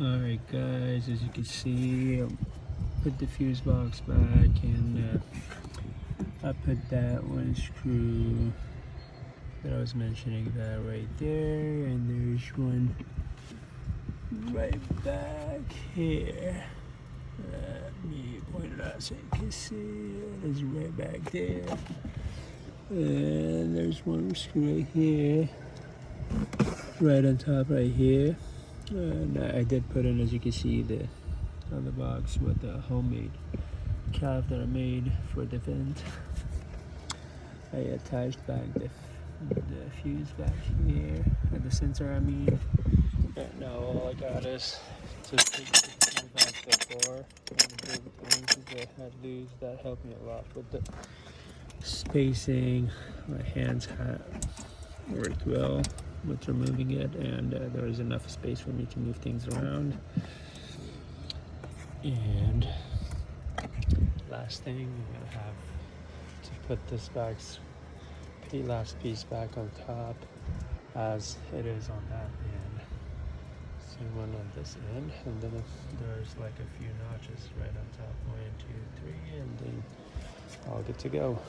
Alright guys, as you can see, I put the fuse box back and I put that one screw that I was mentioning that right there, and there's one right back here. Let me point it out so you can see it. It's right back there. And there's one screw right here, right on top right here. And I did put in, as you can see, on the box with the homemade cap that I made for the vent. I attached back the fuse back here, and the sensor, I mean. Right now all I got is to move out the door and the things that I had loose. That helped me a lot with the spacing. My hands had worked well with removing it, and there was enough space for me to move things around. And last thing, I'm gonna have to put this last piece back on top as it is on that end. Same one on this end, and then there's like a few notches right on top, 1, 2, 3, and then all good to go.